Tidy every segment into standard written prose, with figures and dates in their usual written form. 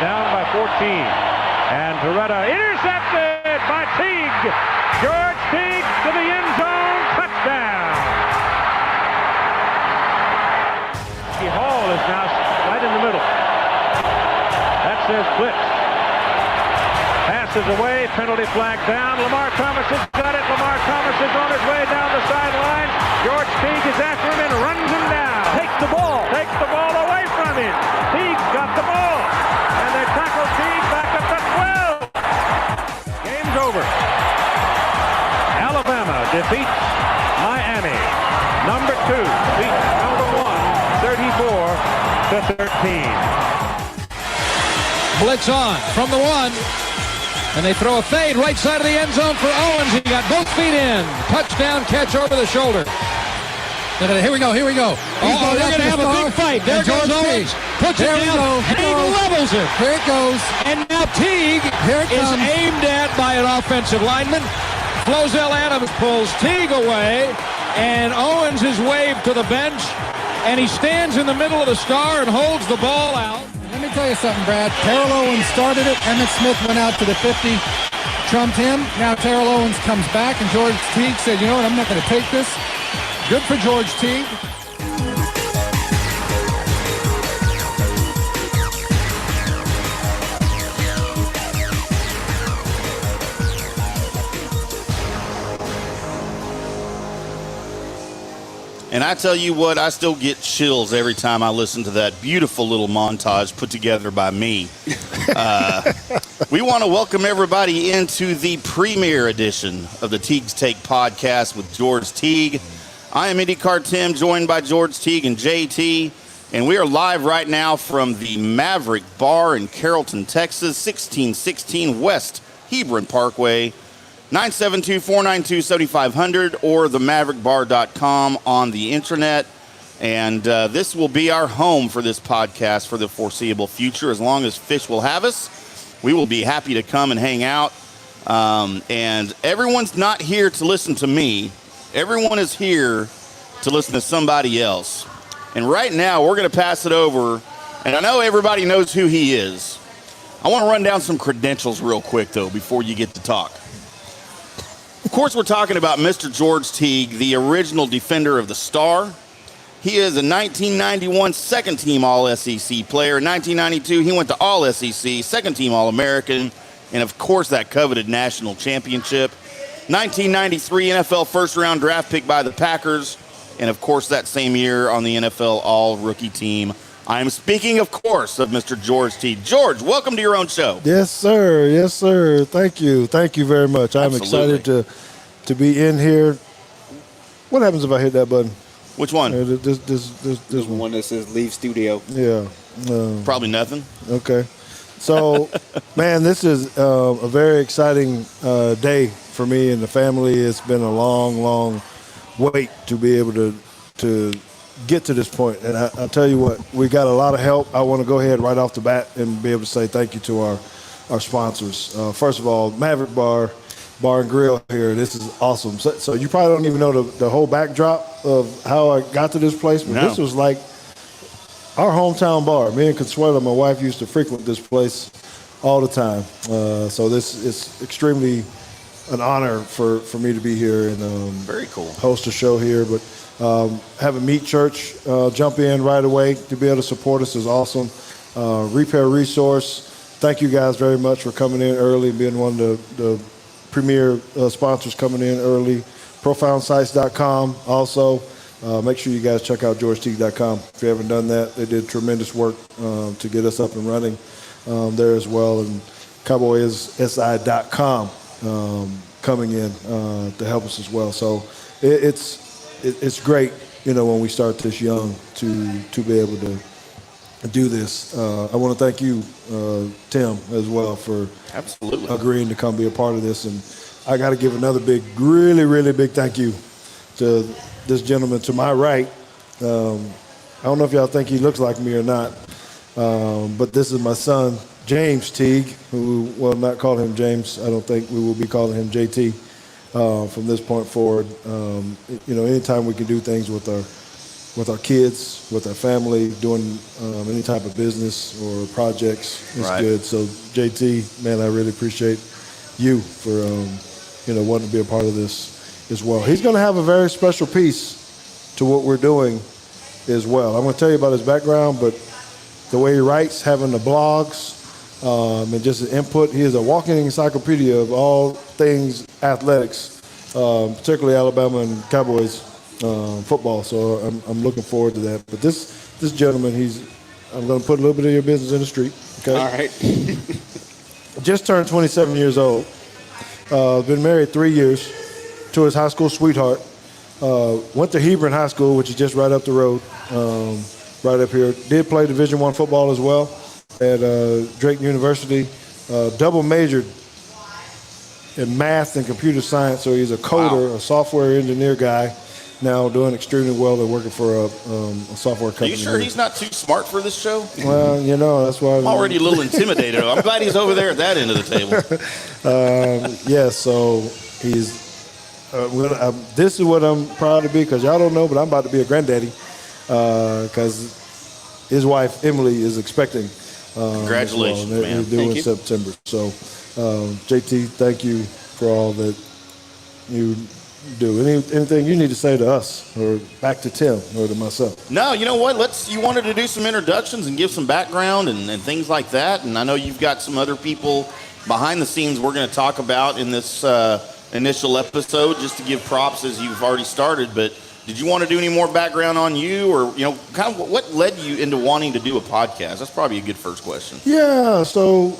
down by 14. And Toretta intercepted by Teague. George Teague to the end zone. Touchdown. Hall is now right in the middle. That says blitz. Passes away. Penalty flag down. Lamar Thomas has got it. Lamar Thomas is on his way down the sideline. George Teague is after him and runs him down. Takes the ball away from him. Teague's got the ball. And they tackle Teague back up to 12. Game's over. Alabama defeats Miami. Number 2 beats number 1, 34-13. Blitz on from the 1. And they throw a fade right side of the end zone for Owens. He got both feet in. Touchdown catch over the shoulder. Here we go. Oh, they're going to have a big fight. There goes Owens. Puts it down. And he levels it. Here it goes. And now Teague is aimed at by an offensive lineman. Flozell Adams pulls Teague away. And Owens is waved to the bench. And he stands in the middle of the star and holds the ball out. Let me tell you something, Brad. Terrell Owens started it. Emmett Smith went out to the 50, trumped him. Now Terrell Owens comes back, and George Teague said, you know what, I'm not going to take this. Good for George Teague. And I tell you what, I still get chills every time I listen to that beautiful little montage put together by me. We want to welcome everybody into the premiere edition of the Teague's Take podcast with George Teague. I am IndyCar Tim, joined by George Teague and JT. And we are live right now from the Maverick Bar in Carrollton, Texas, 1616 West Hebron Parkway. 972-492-7500 or themaverickbar.com on the internet. And this will be our home for this podcast for the foreseeable future. As long as Fish will have us, we will be happy to come and hang out. And everyone's not here to listen to me. Everyone is here to listen to somebody else. And right now, we're going to pass it over. And I know everybody knows who he is. I want to run down some credentials real quick, though, before you get to talk. Of course, we're talking about Mr. George Teague, the original defender of the Star. He is a 1991 second-team All-SEC player. In 1992, he went to All-SEC, second-team All-American, and, of course, that coveted national championship. 1993 NFL first-round draft pick by the Packers, and, of course, that same year on the NFL All-Rookie team. I am speaking, of course, of Mr. George Teague. George, welcome to your own show. Yes, sir. Yes, sir. Thank you. Thank you very much. I'm excited to be in here. What happens if I hit that button? Which one? This one that says leave studio. Yeah. Probably nothing. Okay. So, man, this is a very exciting day for me and the family. It's been a long, long wait to be able to get to this point. And I'll tell you what, we got a lot of help. I want to go ahead right off the bat and be able to say thank you to our sponsors. First of all, Maverick Bar and Grill here. This is awesome. So you probably don't even know the whole backdrop of how I got to this place, but This was like our hometown bar. Me and Consuelo, my wife, used to frequent this place all the time. So this is extremely an honor for me to be here and very cool. Host a show here. But have a meat church jump in right away to be able to support us is awesome. Repair Resource, thank you guys very much for coming in early and being one of the premier sponsors coming in early. ProfoundSites.com also. Make sure you guys check out GeorgeTeague.com if you haven't done that. They did tremendous work to get us up and running there as well. And CowboysSI.com coming in to help us as well. So it's great, when we start this young to be able to do this. I want to thank you, Tim, as well for absolutely agreeing to come be a part of this. And I got to give another really, really big thank you to this gentleman to my right. I don't know if y'all think he looks like me or not, but this is my son, James Teague, who will not call him James. I don't think we will be calling him JT from this point forward. Anytime we can do things with with our kids, with our family, doing any type of business or projects. It's good. So, JT, man, I really appreciate you for, wanting to be a part of this as well. He's going to have a very special piece to what we're doing as well. I'm going to tell you about his background, but the way he writes, having the blogs, and just his input, he is a walking encyclopedia of all things athletics, particularly Alabama and Cowboys football. So I'm looking forward to that. But this gentleman, I'm going to put a little bit of your business in the street. Okay. All right. Just turned 27 years old. Been married 3 years to his high school sweetheart. Went to Hebron High School, which is just right up the road, right up here. Did play Division I football as well at Drake University. Double majored in math and computer science, so he's a coder, a software engineer guy. Now doing extremely well. They're working for a software company. Are you sure he's not too smart for this show? Well, that's why I'm already a little intimidated. I'm glad he's over there at that end of the table. So he's. This is what I'm proud to be, because y'all don't know, but I'm about to be a granddaddy because his wife Emily is expecting. Congratulations, man! They're due in September. So, JT, thank you for all that you do. Anything you need to say to us, or back to Tim, or to myself? No, you know what? You wanted to do some introductions and give some background and things like that. And I know you've got some other people behind the scenes we're going to talk about in this initial episode, just to give props as you've already started. But did you want to do any more background on you, or kind of what led you into wanting to do a podcast? That's probably a good first question. Yeah. So.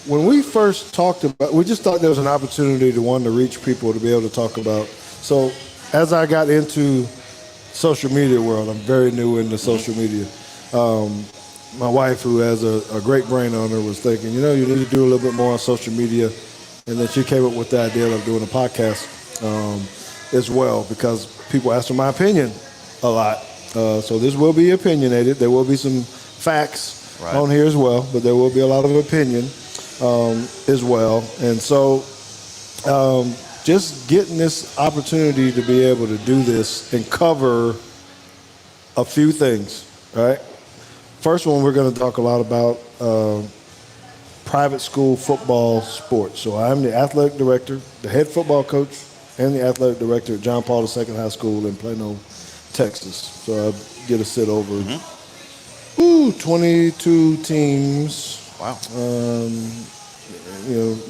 When we first talked about, we just thought there was an opportunity to want to reach people to be able to talk about. So as I got into social media world, I'm very new into social media. My wife, who has a great brain on her, was thinking, you need to do a little bit more on social media. And then she came up with the idea of doing a podcast as well, because people ask for my opinion a lot. So this will be opinionated. There will be some facts on here as well, but there will be a lot of opinion as well. And so just getting this opportunity to be able to do this and cover a few things, right? First one, we're going to talk a lot about private school football sports. So I'm the athletic director, the head football coach, and the athletic director at John Paul II High School in Plano, Texas. So I get to sit over 22 teams. Wow.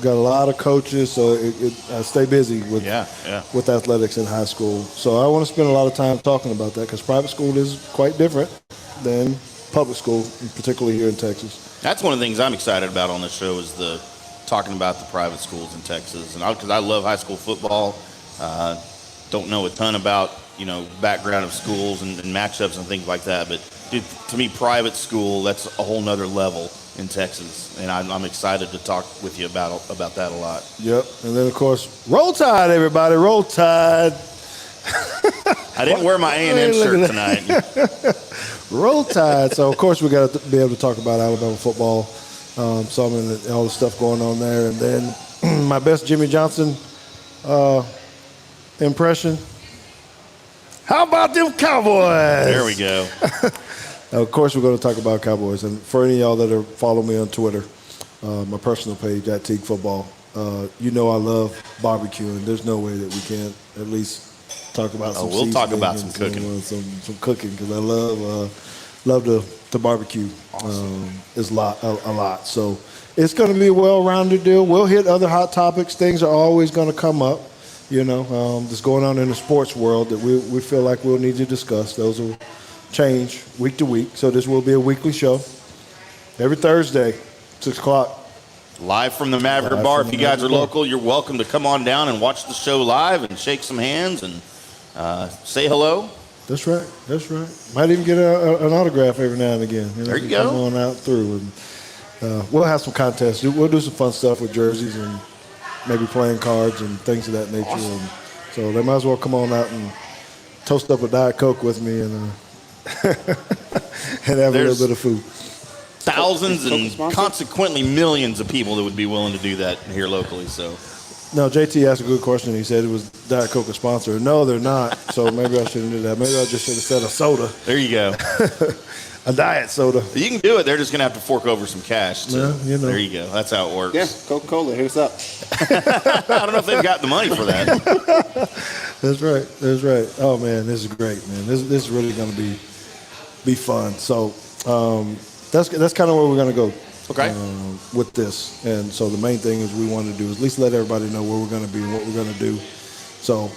Got a lot of coaches, so I stay busy with athletics in high school. So I want to spend a lot of time talking about that, because private school is quite different than public school, particularly here in Texas. That's one of the things I'm excited about on this show, is talking about the private schools in Texas, and because I love high school football. Don't know a ton about background of schools and matchups and things like that, but dude, to me, private school, that's a whole nother level in Texas, and I'm excited to talk with you about that a lot. Yep, and then of course, Roll Tide, everybody, Roll Tide. I didn't wear my A&M shirt tonight. Roll Tide. So of course we got to be able to talk about Alabama football, some and all the stuff going on there, and then my best Jimmy Johnson impression. How about them Cowboys? There we go. Of course, we're going to talk about Cowboys. And for any of y'all that are following me on Twitter, my personal page, at Teague Football, I love barbecue, and there's no way that we can't at least talk about some we'll talk about some cooking. Some cooking, because I love to barbecue. Awesome. Is a lot. So it's going to be a well-rounded deal. We'll hit other hot topics. Things are always going to come up, that's going on in the sports world that we feel like we'll need to discuss. Those will change week to week. So this will be a weekly show every Thursday, 6 o'clock. Live from the Maverick Bar. If you guys are local, you're welcome to come on down and watch the show live and shake some hands and say hello. That's right. Might even get an autograph every now and again. There you go. Come on out through. And we'll have some contests. We'll do some fun stuff with jerseys and maybe playing cards and things of that nature. Awesome. And so they might as well come on out and toast up a Diet Coke with me and have a little bit of food. Thousands and consequently millions of people that would be willing to do that here locally. So No, JT asked a good question. He said it was Diet Coke a sponsor. No, they're not. So maybe I shouldn't do that. Maybe I just should have said a soda. There you go. A diet soda. You can do it. They're just going to have to fork over some cash. Yeah, you know. There you go. That's how it works. Yeah, Coca-Cola, hit us up. I don't know if they've got the money for that. That's right. That's right. Oh man, this is great, man. This is really going to be fun. So that's kind of where we're going to go. Okay. With this, and so the main thing is we want to do is at least let everybody know where we're going to be and what we're going to do. So.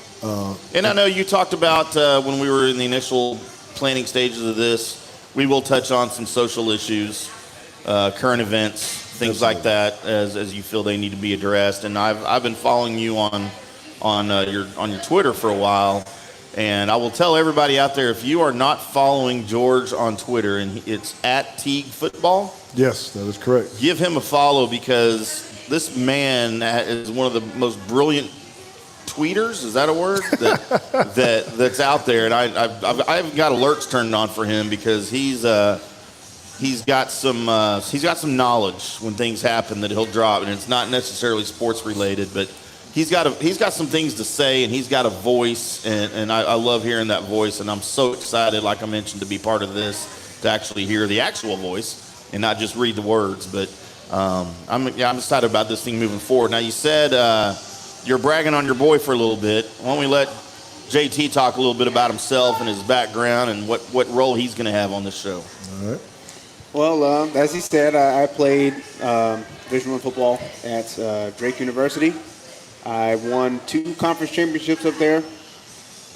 And I know you talked about when we were in the initial planning stages of this. We will touch on some social issues, current events, things like that, as you feel they need to be addressed. And I've been following you on your Twitter for a while, and I will tell everybody out there, if you are not following George on Twitter, and it's at Teague Football. Yes, that is correct. Give him a follow, because this man is one of the most brilliant tweeters, is that a word? That's out there, and I've got alerts turned on for him, because he's got some knowledge when things happen that he'll drop, and it's not necessarily sports related, but he's got some things to say, and he's got a voice, and I love hearing that voice, and I'm so excited, like I mentioned, to be part of this, to actually hear the actual voice and not just read the words. But I'm excited about this thing moving forward. Now, you said you're bragging on your boy for a little bit. Why don't we let JT talk a little bit about himself and his background and what role he's going to have on this show. All right. Well, as he said, I played Division I football at Drake University. I won 2 conference championships up there,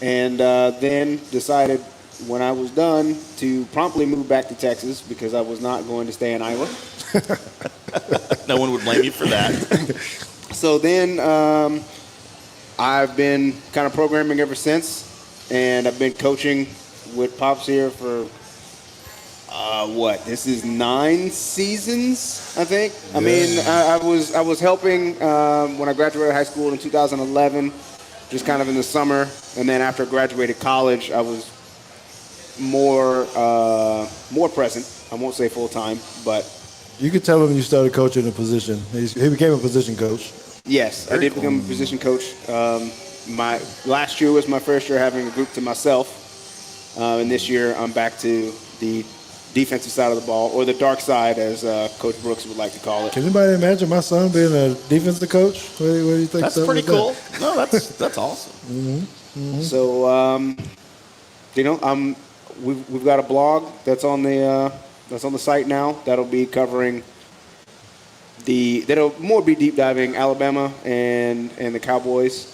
and then decided when I was done to promptly move back to Texas, because I was not going to stay in Iowa. No one would blame you for that. So then I've been kind of programming ever since, and I've been coaching with Pops here for this is 9 seasons, I think. I mean, I was helping when I graduated high school in 2011, just kind of in the summer, and then after I graduated college, I was more present. I won't say full time, but You could tell him you started coaching a position. He became a position coach. yes, I did become a position coach. My last year was my first year having a group to myself, and this year I'm back to the defensive side of the ball, or the dark side, as Coach Brooks would like to call it. Can anybody imagine my son being a defensive coach? What do you think? That's pretty cool. No, that's awesome. Mm-hmm. So, we've got a blog that's on the site now. That'll be covering that'll more be deep diving Alabama and the Cowboys,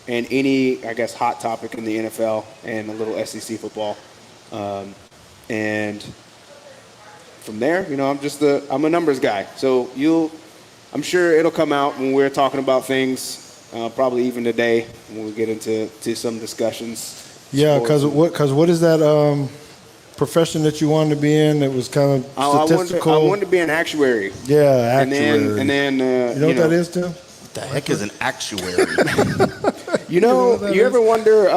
and any, I guess, hot topic in the NFL and a little SEC football, and from there, I'm a numbers guy. So I'm sure it'll come out when we're talking about things, probably even today when we get into some discussions. Yeah, because what is that profession that you wanted to be in? It was kind of statistical. I wanted to be an actuary. Yeah, actuary. And then you know what that is, Tim? What the heck is an actuary? You ever wonder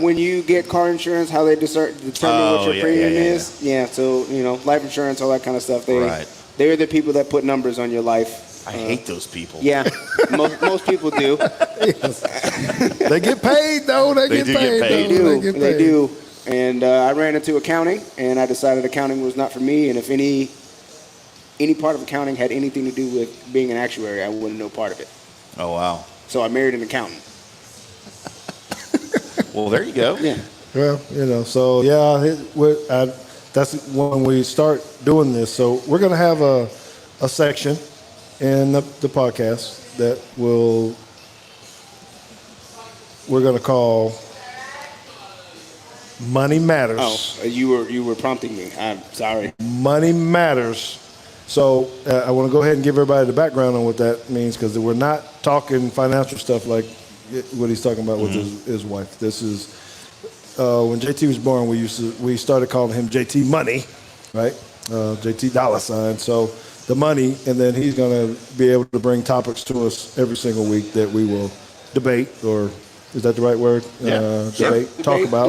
when you get car insurance how they determine what your premium is? Yeah, so life insurance, all that kind of stuff. They're the people that put numbers on your life. I hate those people. Yeah, most people do. They get paid though. They get paid. They do. And I ran into accounting, and I decided accounting was not for me. And if any part of accounting had anything to do with being an actuary, I wouldn't know part of it. Oh wow! So I married an accountant. Well, there you go. Yeah. Well, so yeah, that's when we start doing this. So we're going to have a section in the podcast that we're going to call Money Matters. Oh, you were prompting me. I'm sorry. Money Matters. So I want to go ahead and give everybody the background on what that means, because we're not talking financial stuff like what he's talking about with his wife. This is when JT was born. We started calling him JT Money, right? JT dollar sign. So the money, and then he's going to be able to bring topics to us every single week that we will debate, or is that the right word? Yeah. Debate, talk about,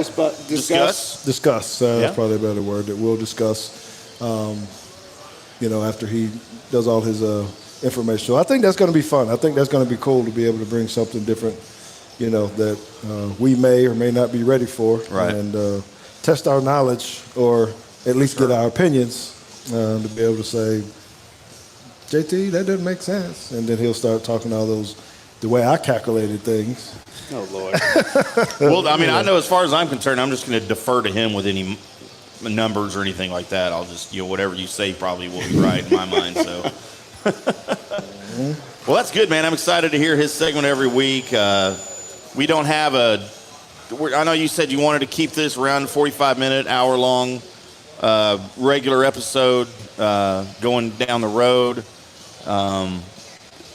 discuss. That's probably a better word that we'll discuss. After he does all his information. So I think that's going to be fun. I think that's going to be cool to be able to bring something different, that we may or may not be ready for, Right. and test our knowledge, or at least get our opinions, to be able to say, JT, that doesn't make sense. And then he'll start talking all those, the way I calculated things. Oh, Lord. Well, I mean, I know as far as I'm concerned, I'm just going to defer to him with any numbers or anything like that. I'll just, whatever you say probably will be right in my mind. So, well, that's good, man. I'm excited to hear his segment every week. We don't have I know you said you wanted to keep this around a 45-minute, hour-long regular episode going down the road.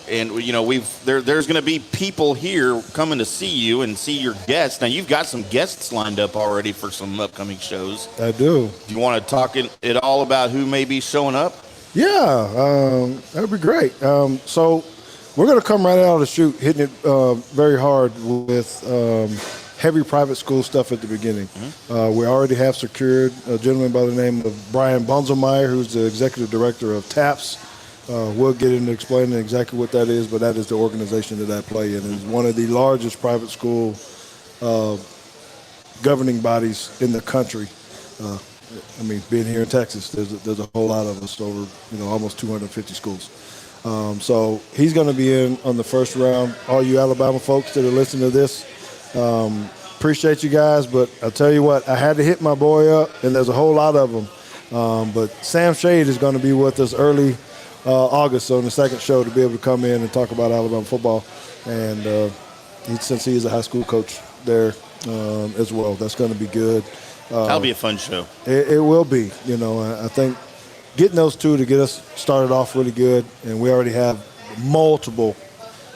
And there's going to be people here coming to see you and see your guests. Now you've got some guests lined up already for some upcoming shows. I do. Do you want to talk at all about who may be showing up? Yeah, that'd be great. So we're going to come right out of the chute, hitting it very hard with heavy private school stuff at the beginning. Mm-hmm. We already have secured a gentleman by the name of Brian Bonzelmeyer, who's the executive director of TAPS. We'll get into explaining exactly what that is, but that is the organization that I play in. It's one of the largest private school governing bodies in the country. Being here in Texas, there's a whole lot of us, over almost 250 schools. So he's going to be in on the first round. All you Alabama folks that are listening to this, appreciate you guys, but I'll tell you what, I had to hit my boy up, and there's a whole lot of them. But Sam Shade is going to be with us early August on the second show to be able to come in and talk about Alabama football. And since he is a high school coach there as well, that's going to be good. That'll be a fun show. It will be. I think getting those two to get us started off really good, and we already have multiple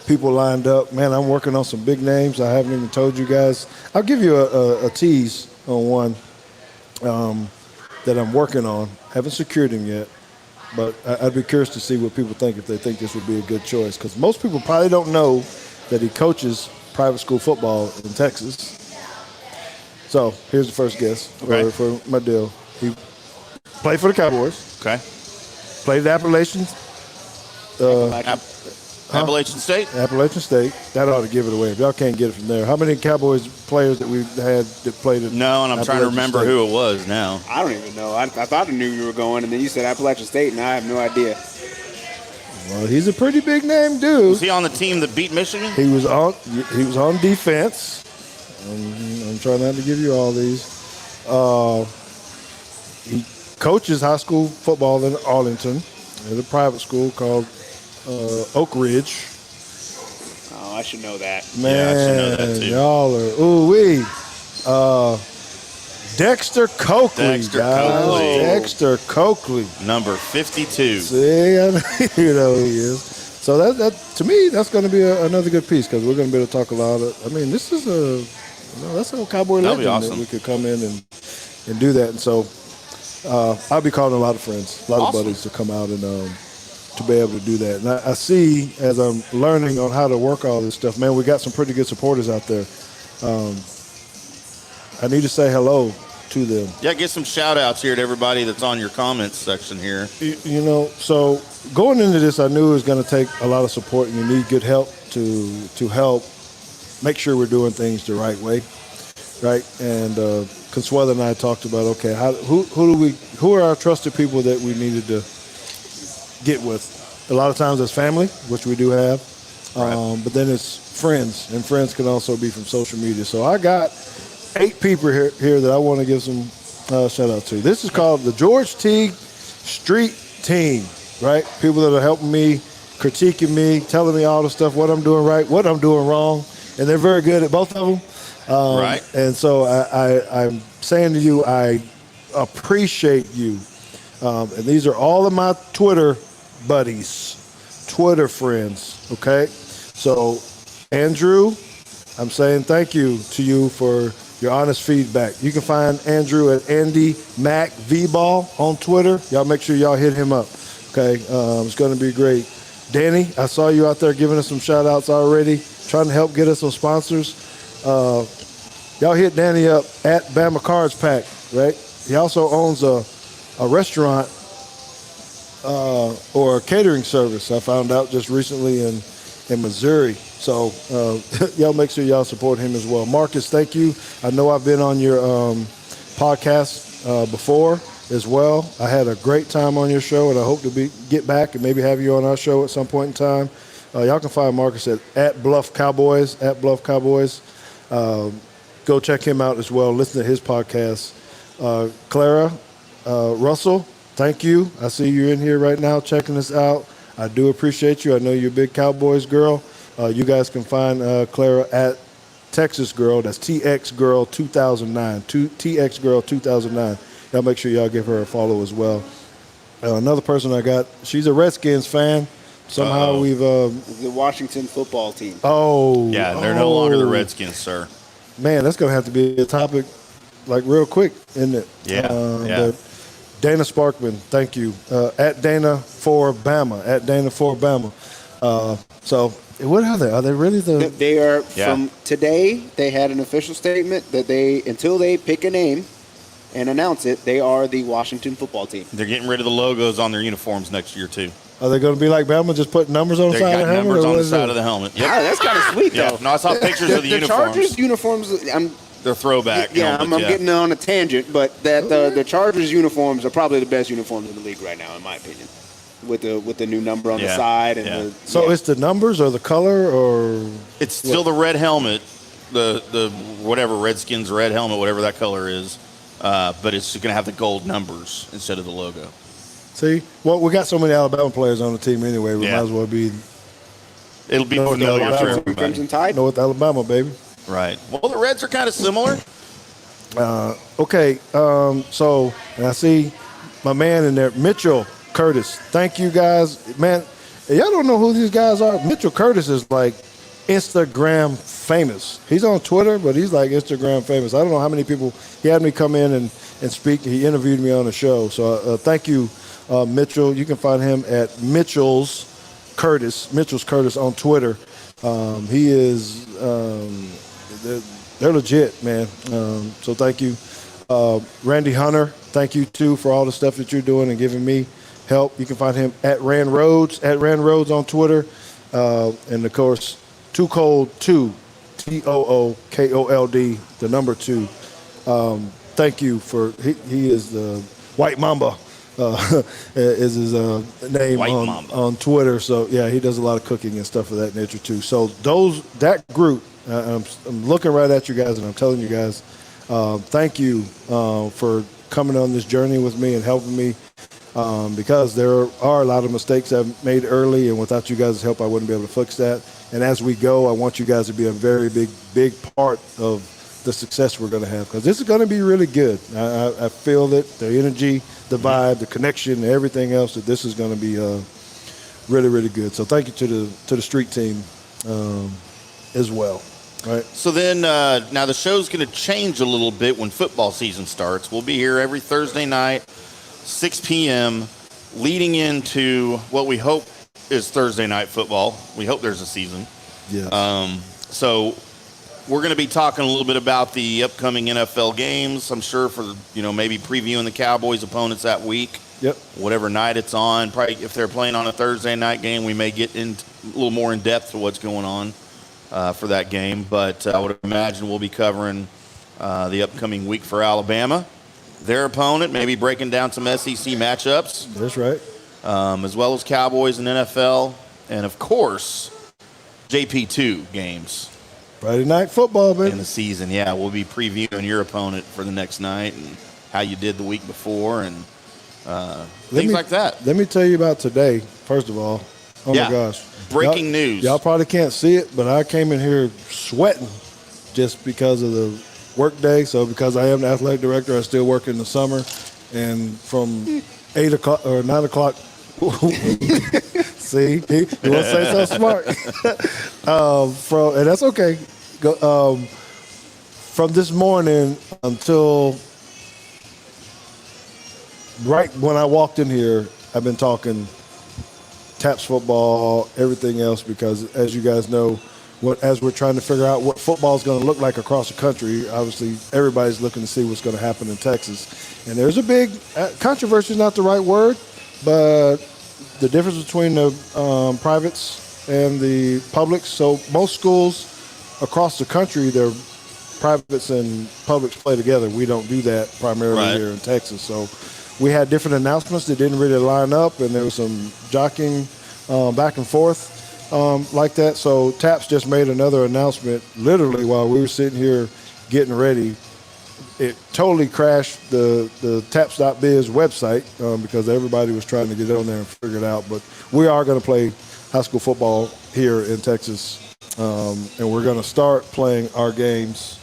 people lined up. Man, I'm working on some big names. I haven't even told you guys. I'll give you a tease on one that I'm working on. Haven't secured him yet, but I'd be curious to see what people think, if they think this would be a good choice, because most people probably don't know that he coaches private school football in Texas. So here's the first guess for my deal. He played for the Cowboys. Okay. Played at Appalachian State? Appalachian State. That ought to give it away. If y'all can't get it from there. How many Cowboys players that we've had that played at No, and I'm trying to remember State? who it was now. I don't even know. I thought I knew you were going, and then you said Appalachian State, and I have no idea. Well, he's a pretty big name dude. Was he on the team that beat Michigan? He was on defense. I'm trying not to give you all these. He coaches high school football in Arlington at a private school called Oak Ridge. Oh, I should know that. Man, Yeah, I should know that too. y'all are ooh-wee. Dexter Coakley, guys. Dexter Coakley. Number 52. See, I know you know who he is. So that to me, that's going to be another good piece, because we're going to be able to talk a lot of. This is that's a Cowboy That'll be legend awesome. that we could come in and do that. And so I'll be calling a lot of friends, a lot Awesome. of buddies to come out and to be able to do that. And I see, as I'm learning on how to work all this stuff, man, we got some pretty good supporters out there. I need to say hello to them. Yeah, get some shout-outs here to everybody that's on your comments section here. So going into this, I knew it was going to take a lot of support, and you need good help to help make sure we're doing things the right way, right? And Consuela and I talked about, okay, who are our trusted people that we needed to get with? A lot of times it's family, which we do have, but then it's friends, and friends can also be from social media. So I got 8 people here that I want to give some shout out to. This is called the George Teague Street Team, right? People that are helping me, critiquing me, telling me all the stuff, what I'm doing right, what I'm doing wrong, and they're very good at both of them. Right. And so I'm saying to you, I appreciate you. And these are all of my Twitter buddies, Twitter friends, okay? So, Andrew, I'm saying thank you to you for your honest feedback. You can find Andrew at Andy Mac V-Ball on Twitter. Y'all make sure y'all hit him up, okay? It's going to be great. Danny, I saw you out there giving us some shout-outs already, trying to help get us some sponsors. Y'all hit Danny up at Bama Cards Pack, right? He also owns a restaurant or a catering service. I found out just recently in Missouri. So y'all make sure y'all support him as well. Marcus, thank you. I know I've been on your podcast before as well. I had a great time on your show, and I hope to get back and maybe have you on our show at some point in time. Y'all can find Marcus at Bluff Cowboys, go check him out as well. Listen to his podcast. Clara Russell, thank you. I see you in here right now checking us out. I do appreciate you. I know you're a big Cowboys girl. You guys can find Clara at Texas Girl. That's TX Girl 2009. TX Girl 2009. Y'all make sure y'all give her a follow as well. Another person I got, she's a Redskins fan. Somehow we've the Washington football team. Yeah, they're no longer the Redskins, sir. Man, that's gonna have to be a topic like real quick, isn't it? Yeah. But Dana Sparkman, thank you. At Dana for Bama. So what are they? Are they really the? They are from today. They had an official statement that until they pick a name and announce it, they are the Washington football team. They're getting rid of the logos on their uniforms next year too. Are they going to be like Bama, just put numbers on the side of the helmet? Numbers on the side of the helmet. Yep. Wow, that's kind of sweet, though. No, I saw pictures of the uniforms. Chargers uniforms, they're throwback. Yeah, I'm getting on a tangent, but the Chargers uniforms are probably the best uniforms in the league right now, in my opinion. With the new number on the side and So it's the numbers or the color or it's still the red helmet, the whatever Redskins red helmet, whatever that color is, but it's going to have the gold numbers instead of the logo. See, well, we got so many Alabama players on the team anyway. We might as well be. It'll be familiar for everybody. Crimson Tide. North Alabama, baby. Right. Well, the Reds are kind of similar. Okay. So, and I see my man in there, Mitchell Curtis. Thank you, guys. Man, y'all don't know who these guys are. Mitchell Curtis is like Instagram famous. He's on Twitter, but he's like Instagram famous. I don't know how many people. He had me come in and speak. He interviewed me on the show. So thank you. Mitchell, you can find him at Mitchell's Curtis on Twitter. He is, they're legit, man. So thank you. Randy Hunter, thank you too for all the stuff that you're doing and giving me help. You can find him at Rand Rhodes on Twitter. And of course, Too Cold 2, TOOKOLD, the number 2. Thank you for, he is the White Mamba. Is his name on Twitter. So yeah, he does a lot of cooking and stuff of that nature too. So that group, I'm looking right at you guys and I'm telling you guys, thank you for coming on this journey with me and helping me because there are a lot of mistakes I've made early, and without you guys' help, I wouldn't be able to fix that. And as we go, I want you guys to be a very big part of the success we're going to have, because this is going to be really good. I feel it, the energy, the vibe, the connection, and everything else, that this is going to be really good. So thank you to the street team as well. Right. So then now the show's going to change a little bit when football season starts. We'll be here every Thursday night, 6 p.m., leading into what we hope is Thursday night football. We hope there's a season. Yeah. So we're going to be talking a little bit about the upcoming NFL games, I'm sure, for, maybe previewing the Cowboys' opponents that week. Yep. Whatever night it's on. Probably if they're playing on a Thursday night game, we may get in a little more in depth to what's going on for that game. But I would imagine we'll be covering the upcoming week for Alabama, their opponent, maybe breaking down some SEC matchups. That's right. As well as Cowboys and NFL. And, of course, JP2 games. Friday night football, baby. In the season, yeah. We'll be previewing your opponent for the next night and how you did the week before and things like that. Let me tell you about today, first of all. Oh, my gosh. Breaking news. Y'all probably can't see it, but I came in here sweating just because of the work day. So because I am the athletic director, I still work in the summer. And from 8 o'clock or 9 o'clock, see, he won't say so smart. And that's okay. From this morning until right when I walked in here, I've been talking TAPS football, everything else, because as you guys know, as we're trying to figure out what football is going to look like across the country, obviously everybody's looking to see what's going to happen in Texas. And there's a big controversy, is not the right word, but the difference between the privates and the publics. So most schools across the country, their privates and publics play together. We don't do that primarily here in Texas. So we had different announcements that didn't really line up, and there was some jockeying back and forth like that. So TAPS just made another announcement literally while we were sitting here getting ready. It totally crashed the taps.biz website because everybody was trying to get on there and figure it out. But we are going to play high school football here in Texas, and we're going to start playing our games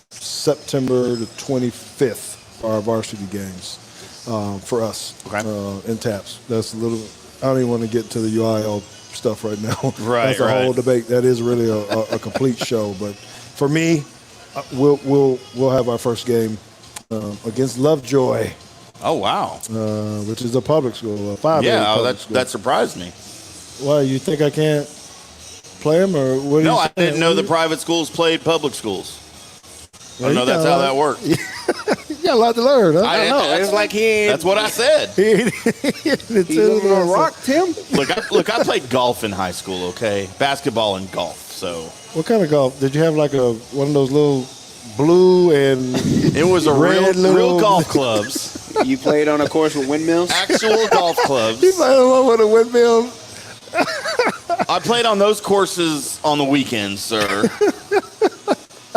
September the 25th, our varsity games for us in TAPS. That's a little – I don't even want to get to the UIL stuff right now. That's a whole debate. That is really a complete show. But for me, we'll have our first game against Lovejoy. Oh, wow. Which is a public school, a 5A school. That surprised me. Why, you think I can't play them? Or what? No, I didn't know the private schools played public schools. I don't know that's how that works. You got a lot to learn, huh? I know. It's like he ain't. That's what I said. He's over a rock, Tim. Look, I played golf in high school, okay? Basketball and golf, so. What kind of golf? Did you have like one of those little blue and it was a real golf clubs. You played on a course with windmills? Actual golf clubs. You played on one with a windmill? I played on those courses on the weekends, sir.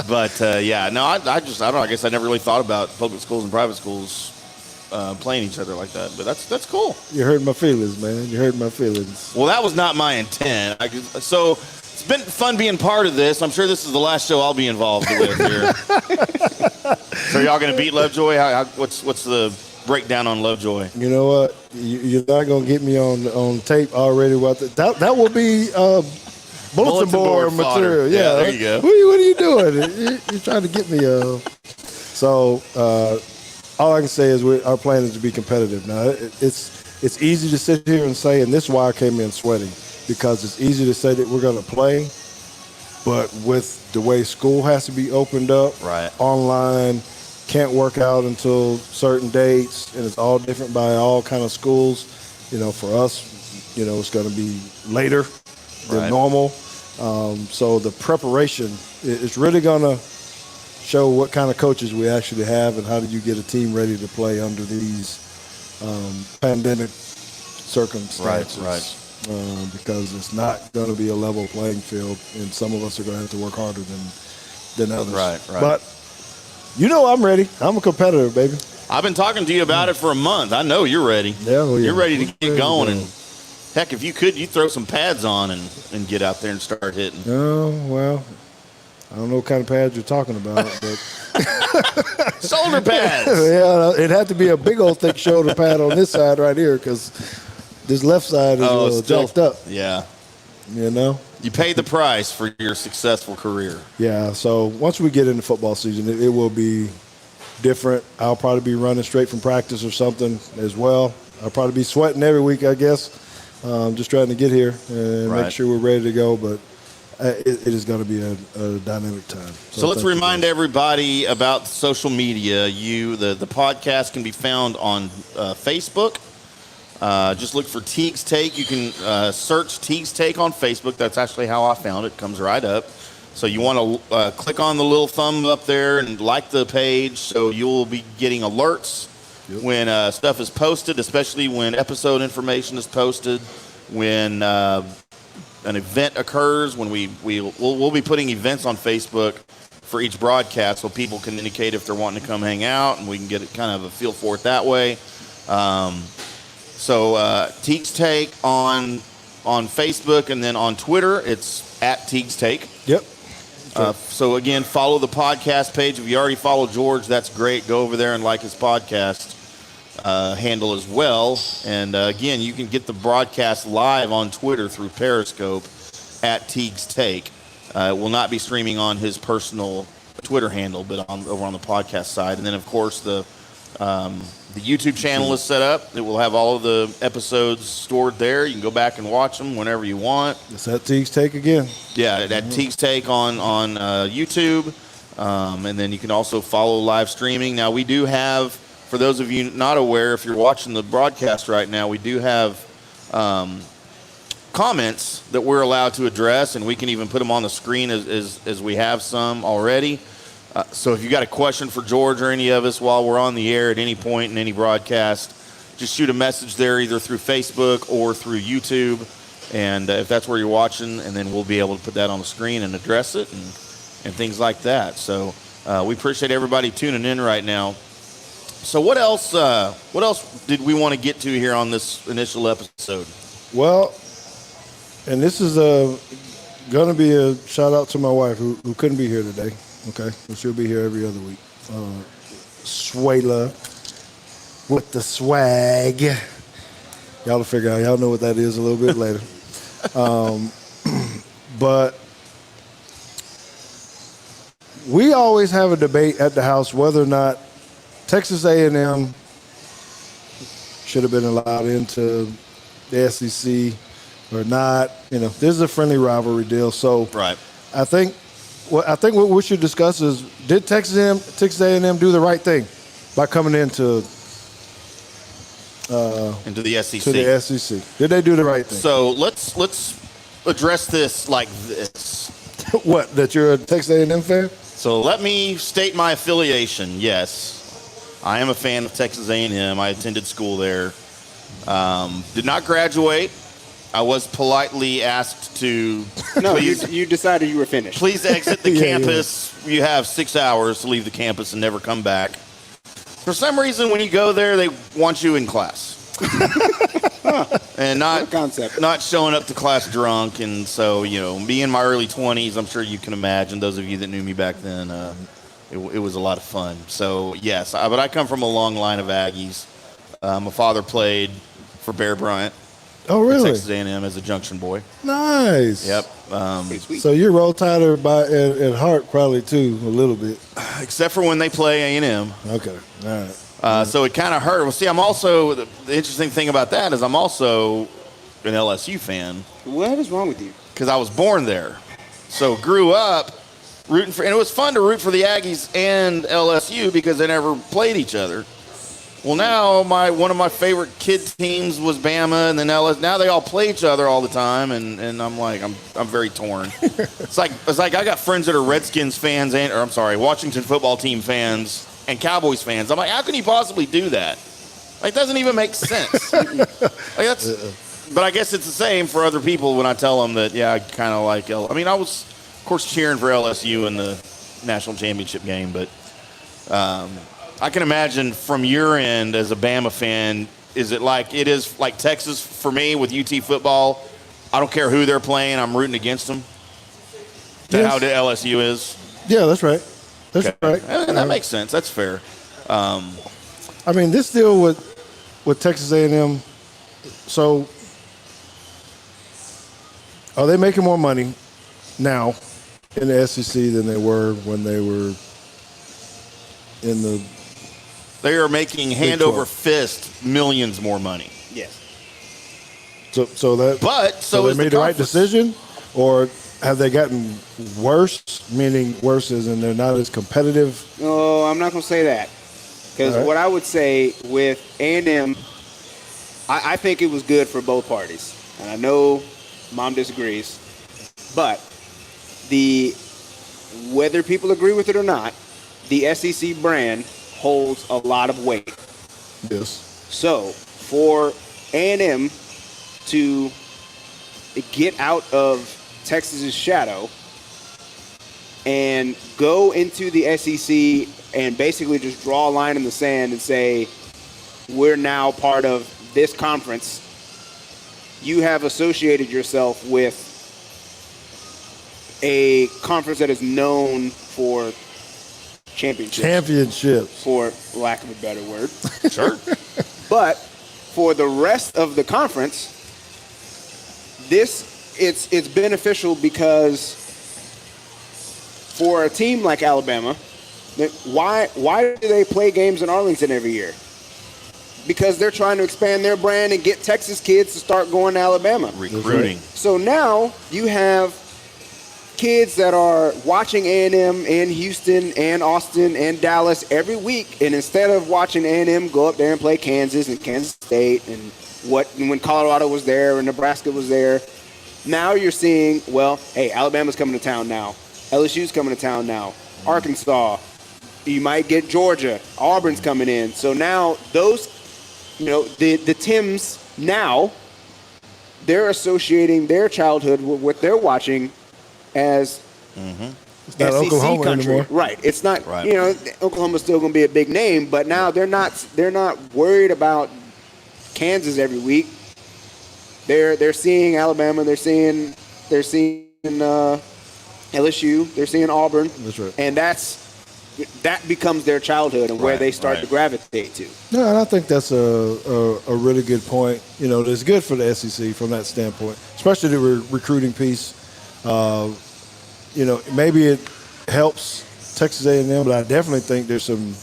But I don't know. I guess I never really thought about public schools and private schools playing each other like that. But that's cool. You hurt my feelings, man. You hurt my feelings. Well, that was not my intent. So it's been fun being part of this. I'm sure this is the last show I'll be involved with here. So are y'all going to beat Lovejoy? What's the breakdown on Lovejoy? You know what? You're not going to get me on tape already. That will be bulletin board material. Yeah, there you go. What are you doing? You're trying to get me. So all I can say is our plan is to be competitive. Now it's easy to sit here and say, and this is why I came in sweating, because it's easy to say that we're going to play, but with the way school has to be opened up, online, can't work out until certain dates, and it's all different by all kind of schools. For us, it's going to be later than normal. So the preparation is really going to show what kind of coaches we actually have and how do you get a team ready to play under these pandemic circumstances. Right. Because it's not going to be a level playing field, and some of us are going to have to work harder than others. Right. But I'm ready. I'm a competitor, baby. I've been talking to you about it for a month. I know you're ready. Yeah, you're ready to get going. And heck, if you could, you'd throw some pads on and get out there and start hitting. Oh, well, I don't know what kind of pads you're talking about, but shoulder pads. Yeah, it'd have to be a big old thick shoulder pad on this side right here, because this left side is a little jacked up. Yeah. You paid the price for your successful career. Yeah, so once we get into football season, it will be different. I'll probably be running straight from practice or something as well. I'll probably be sweating every week, I guess, just trying to get here and make sure we're ready to go. But it is going to be a dynamic time. So let's remind everybody about social media. The podcast can be found on Facebook. Just look for Teague's Take. You can search Teague's Take on Facebook. That's actually how I found it. It comes right up. So you want to click on the little thumb up there and like the page, so you'll be getting alerts when stuff is posted, especially when episode information is posted, when an event occurs, when we'll be putting events on Facebook for each broadcast, so people can indicate if they're wanting to come hang out, and we can get kind of a feel for it that way. So Teague's Take on Facebook, and then on Twitter, it's at Teague's Take. Yep. So again, follow the podcast page. If you already follow George, that's great. Go over there and like his podcast handle as well. And again, you can get the broadcast live on Twitter through Periscope at Teague's Take. It will not be streaming on his personal Twitter handle, but over on the podcast side. And then, of course, the YouTube channel is set up. It will have all of the episodes stored there. You can go back and watch them whenever you want. It's at Teague's Take again. Yeah, at Teague's Take on YouTube. And then you can also follow live streaming. Now, we do have for those of you not aware, if you're watching the broadcast right now, we do have comments that we're allowed to address, and we can even put them on the screen as we have some already. So if you got a question for George or any of us while we're on the air at any point in any broadcast, just shoot a message there either through Facebook or through YouTube. And if that's where you're watching, and then we'll be able to put that on the screen and address it and things like that. So we appreciate everybody tuning in right now. So what else did we want to get to here on this initial episode? Well, and this is going to be a shout out to my wife who couldn't be here today. Okay, but she'll be here every other week. Swayla with the swag. Y'all will figure out. Y'all know what that is a little bit later. But we always have a debate at the house whether or not Texas A&M should have been allowed into the SEC or not. You know, this is a friendly rivalry deal. So Right. I think what we should discuss is, did Texas A&M do the right thing by coming into the SEC? To the SEC. Did they do the right thing? So let's address this like this. What, that you're a Texas A&M fan? So let me state my affiliation. Yes, I am a fan of Texas A&M. I attended school there. Did not graduate. I was politely asked to you decided you were finished. please exit the Yeah, campus. You have 6 hours to leave the campus and never come back. For some reason, when you go there, they want you in class. And What a concept. not showing up to class drunk. And so, you know, me in my early 20s, I'm sure you can imagine, those of you that knew me back then, it was a lot of fun. So, yes, but I come from a long line of Aggies. My father played for Bear Bryant. Oh, really? Texas A&M as a Junction boy. Nice. Yep. So you're Roll Tider at heart probably too, a little bit. Except for when they play A&M. Okay. All right. So it kind of hurt. Well, see, I'm also, the interesting thing about that is I'm also an LSU fan What is wrong with you? because I was born there. So grew up rooting for, and it was fun to root for the Aggies and LSU because they never played each other. Well, now one of my favorite kid teams was Bama, and then LSU. Now they all play each other all the time, and I'm like, I'm very torn. It's like I got friends that are Redskins fans Washington football team fans and Cowboys fans. I'm like, how can you possibly do that? Like, it doesn't even make sense. But I guess it's the same for other people when I tell them that, yeah, I kind of like I mean, I was, of course, cheering for LSU in the national championship game, but I can imagine from your end as a Bama fan, is it is like Texas for me with UT football? I don't care who they're playing, I'm rooting against them. Is that how the LSU is? Yeah, that's right. That's Okay. right. That makes sense. That's fair. I mean, this deal with Texas A&M. So, are they making more money now in the SEC than they were when they were in the? They are making hand over fist millions more money. Yes. So they is made the right decision, or have they gotten worse? Meaning worse as in they're not as competitive. No, I'm not going to say that. Because All right. what I would say with A&M, I think it was good for both parties. And I know Mom disagrees. But whether people agree with it or not, the SEC brand holds a lot of weight. Yes. So for A&M to get out of Texas's shadow and go into the SEC and basically just draw a line in the sand and say, we're now part of this conference, you have associated yourself with a conference that is known for championships, for lack of a better word. Sure. But for the rest of the conference, it's beneficial because for a team like Alabama, why do they play games in Arlington every year? Because they're trying to expand their brand and get Texas kids to start going to Alabama. Recruiting. So now you have kids that are watching A&M and Houston and Austin and Dallas every week, and instead of watching A&M go up there and play Kansas and Kansas State and when Colorado was there and Nebraska was there, now you're seeing, well, hey, Alabama's coming to town now. LSU's coming to town now. Arkansas. You might get Georgia. Auburn's coming in. So now those, the Tims now, they're associating their childhood with what they're watching as It's not SEC Oklahoma country. anymore. Right. It's not, Right. Oklahoma's still going to be a big name, but now they're not worried about Kansas every week. They're seeing Alabama. They're seeing LSU. They're seeing Auburn. That's right. And that becomes their childhood and where Right, they start right. to gravitate to. No, and I think that's a really good point. It's good for the SEC from that standpoint, especially the recruiting piece. Maybe it helps Texas A&M, but I definitely think there's some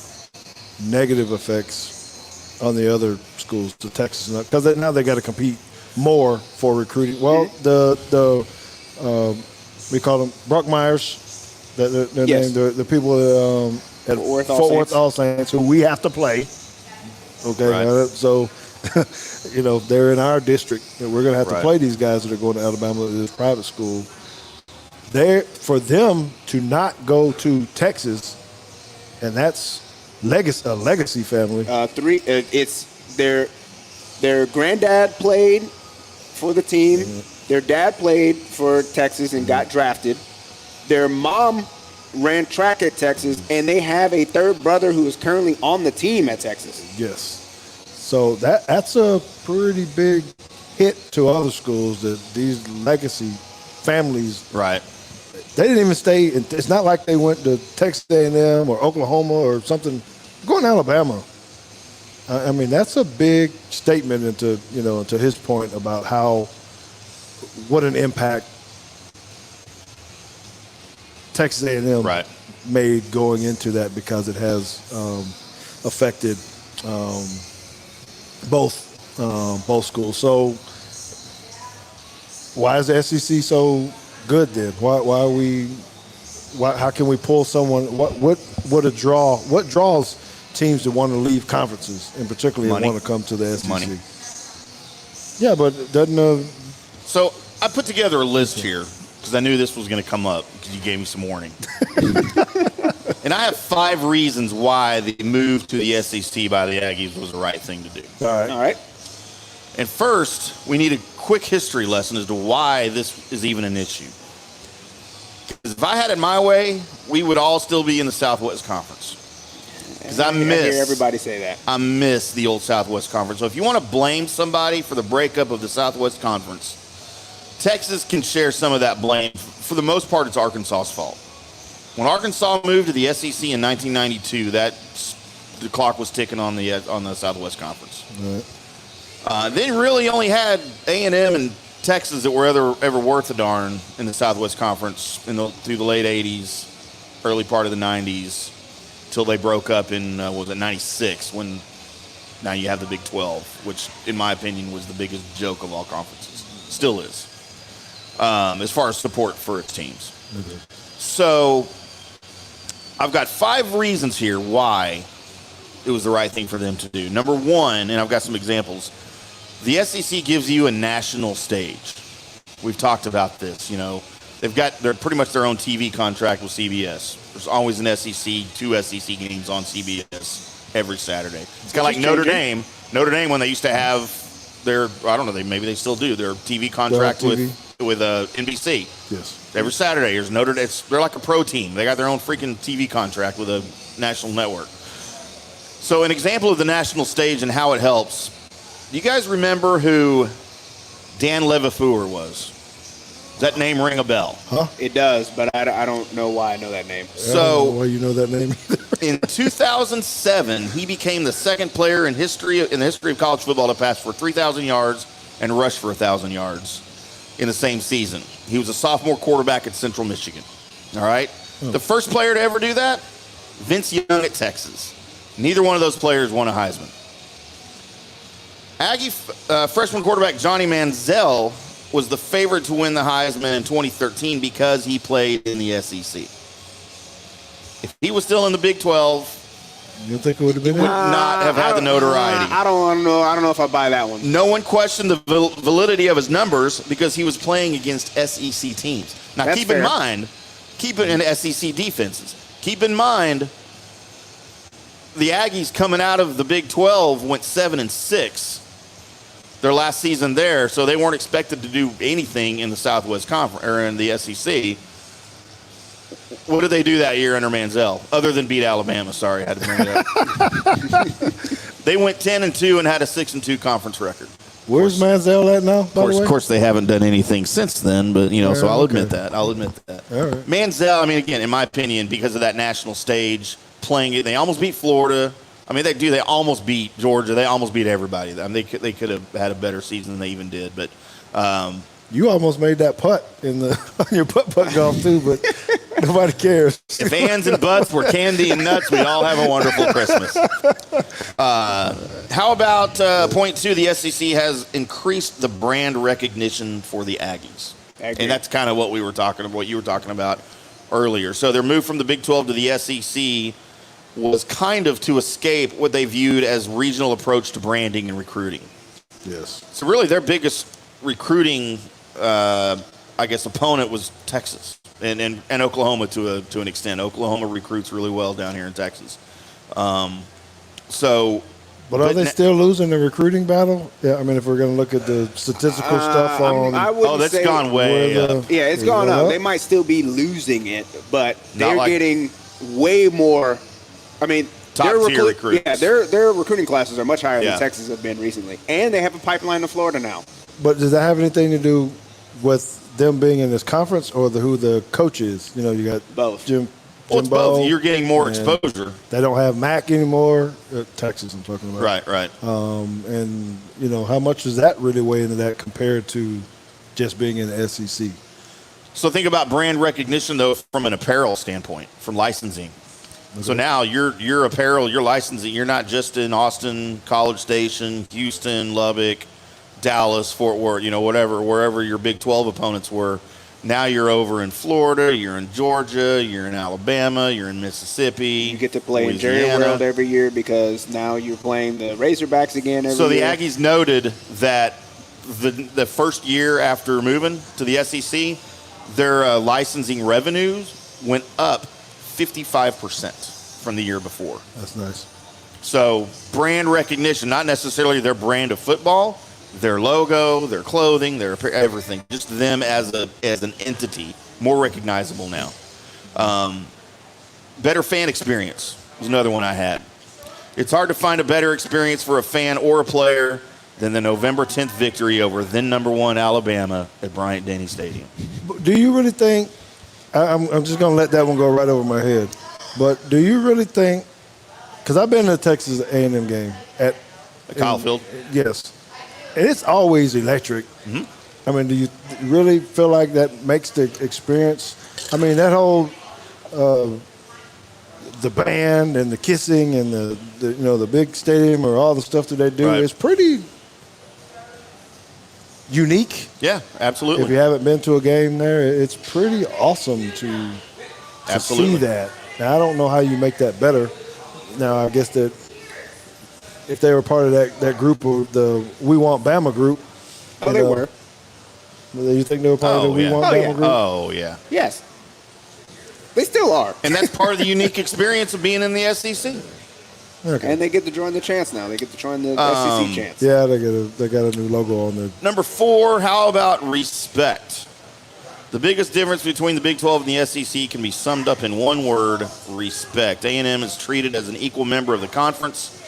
negative effects on the other schools to Texas, because now they got to compete more for recruiting. Well, we call them Brockmeyers. Their Yes. name, the people at Fort Worth All Fort Saints. Worth All Saints, who we have to play. Okay, Right. so they're in our district, and we're going to have to Right. play these guys that are going to Alabama, this private school. For them to not go to Texas, and that's a legacy family. It's their granddad played for the team. Mm-hmm. Their dad played for Texas and got drafted. Their mom ran track at Texas, and they have a third brother who is currently on the team at Texas. Yes. So that's a pretty big hit to other schools, that these legacy families, Right. they didn't even stay. It's not like they went to Texas A&M or Oklahoma or something. Going to Alabama. I mean, that's a big statement into his point about what an impact Texas A&M Right. made going into that, because it has affected both schools. So why is the SEC so good then? How can we pull someone? What draws teams that want to leave conferences, in particular, and Money. want to come to the SEC? Money. Yeah, but doesn't So I put together a list here because I knew this was going to come up because you gave me some warning. And I have 5 reasons why the move to the SEC by the Aggies was the right thing to do. all right? All right. And first, we need a quick history lesson as to why this is even an issue. Because if I had it my way, we would all still be in the Southwest Conference. Because I hear everybody say that. miss the old Southwest Conference. So if you want to blame somebody for the breakup of the Southwest Conference, Texas can share some of that blame. For the most part, it's Arkansas's fault. When Arkansas moved to the SEC in 1992, the clock was ticking on the Southwest Conference. Right. They really only had A&M and Texas that were ever worth a darn in the Southwest Conference through the late 80s, early part of the 90s, till they broke up in, 96, when now you have the Big 12, which, in my opinion, was the biggest joke of all conferences. Still is, as far as support for its teams. Okay. So I've got 5 reasons here why it was the right thing for them to do. Number 1, and I've got some examples, the SEC gives you a national stage. We've talked about this. They're pretty much their own TV contract with CBS. There's always an SEC, 2 SEC games on CBS every Saturday. It's kind of like Notre Dame. Notre Dame, when they used to have their, I don't know, maybe they still do, their TV contract TV. with NBC. Yes. Every Saturday, there's Notre Dame. They're like a pro team. They got their own freaking TV contract with a national network. So an example of the national stage and how it helps. Do you guys remember who Dan Levifeur was? Does that name ring a bell? It does, but I don't know why I know that name. I don't know why you know that name either. In 2007, he became the second player in the history of college football to pass for 3,000 yards and rush for 1,000 yards in the same season. He was a sophomore quarterback at Central Michigan. All right? The first player to ever do that, Vince Young at Texas. Neither one of those players won a Heisman. Aggie freshman quarterback Johnny Manziel was the favorite to win the Heisman in 2013 because he played in the SEC. If he was still in the Big 12, you think it would have been would not have had the notoriety. I don't know if I buy that one. No one questioned the validity of his numbers because he was playing against SEC teams. Now, That's keep fair. in mind, in SEC defenses, keep in mind, the Aggies coming out of the Big 12 went 7-6 their last season there, so they weren't expected to do anything in the Southwest Conference or in the SEC. What did they do that year under Manziel, other than beat Alabama? Sorry, I had to bring it up. They went 10-2 and had a 6-2 conference record. Where's Manziel at now, by the way? Of course, they haven't done anything since then, but, so I'll admit that. All right. Manziel, I mean, again, in my opinion, because of that national stage, playing it, they almost beat Florida. I mean, they almost beat Georgia. They almost beat everybody. I mean, they could have had a better season than they even did, but you almost made that putt on your putt golf too, but nobody cares. If ands and butts were candy and nuts, we'd all have a wonderful Christmas. How about point 2? The SEC has increased the brand recognition for the Aggies, and that's kind of what you were talking about earlier. So their move from the Big 12 to the SEC was kind of to escape what they viewed as regional approach to branding and recruiting. Yes. So really, their biggest recruiting, opponent was Texas and Oklahoma to an extent. Oklahoma recruits really well down here in Texas. But are they still losing the recruiting battle? Yeah, I mean, if we're going to look at the statistical stuff that's gone way up. Yeah, it's gone up. They might still be losing it, but they're getting way more. I mean, top-tier recruits. Yeah, their recruiting classes are much higher than Texas have been recently. And they have a pipeline to Florida now. But does that have anything to do with them being in this conference or who the coach is? You got both. Jim it's both. You're getting more exposure. They don't have Mac anymore. Texas, I'm talking about. Right. And, how much does that really weigh into that compared to just being in the SEC? So think about brand recognition, though, from an apparel standpoint, from licensing. Okay. So now your apparel, your licensing, you're not just in Austin, College Station, Houston, Lubbock, Dallas, Fort Worth, wherever your Big 12 opponents were. Now you're over in Florida, you're in Georgia, you're in Alabama, you're in Mississippi. You get to play in Jerry World every year because now you're playing the Razorbacks again every year. So the Aggies noted that the first year after moving to the SEC, their licensing revenues went up 55% from the year before. That's nice. So brand recognition, not necessarily their brand of football, their logo, their clothing, their everything, just them as an entity, more recognizable now. Better fan experience was another one I had. It's hard to find a better experience for a fan or a player than the November 10th victory over then number 1 Alabama at Bryant-Denny Stadium. Do you really think? I'm just going to let that one go right over my head. But do you really think? Because I've been to a Texas A&M game at Kyle Field. Yes. And it's always electric. Mm-hmm. I mean, do you really feel like that makes the experience? I mean, that whole the band and the kissing and the big stadium or all the stuff that they do is pretty unique. Yeah, absolutely. If you haven't been to a game there, it's pretty awesome to see that. Now, I don't know how you make that better. Now, I guess that if they were part of that group of the We Want Bama group. Oh, they were. You think they were part of the We Want Bama group? Oh, yeah. Yes. They still are. And that's part of the unique experience of being in the SEC. Okay. And they get to join the chants now. They get to join the SEC chants. Yeah, they got a new logo on there. Number 4, how about respect? The biggest difference between the Big 12 and the SEC can be summed up in one word: respect. A&M is treated as an equal member of the conference.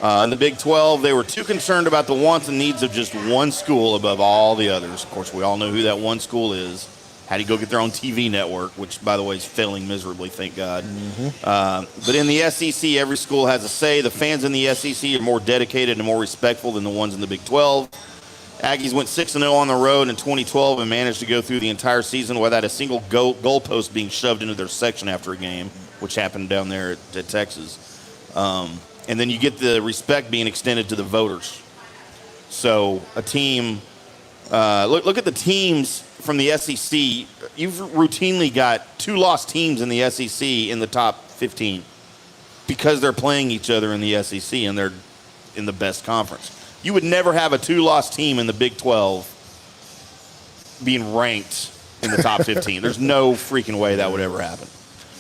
In the Big 12, they were too concerned about the wants and needs of just one school above all the others. Of course, we all know who that one school is. Had to go get their own TV network, which, by the way, is failing miserably, thank God. Mm-hmm. But in the SEC, every school has a say. The fans in the SEC are more dedicated and more respectful than the ones in the Big 12. Aggies went 6-0 on the road in 2012 and managed to go through the entire season without a single goalpost being shoved into their section after a game, which happened down there at Texas. And then you get the respect being extended to the voters. So a team Look at the teams from the SEC. You've routinely got 2 lost teams in the SEC in the top 15 because they're playing each other in the SEC and they're in the best conference. You would never have a 2-loss team in the Big 12 being ranked in the top 15. There's no freaking way that would ever happen.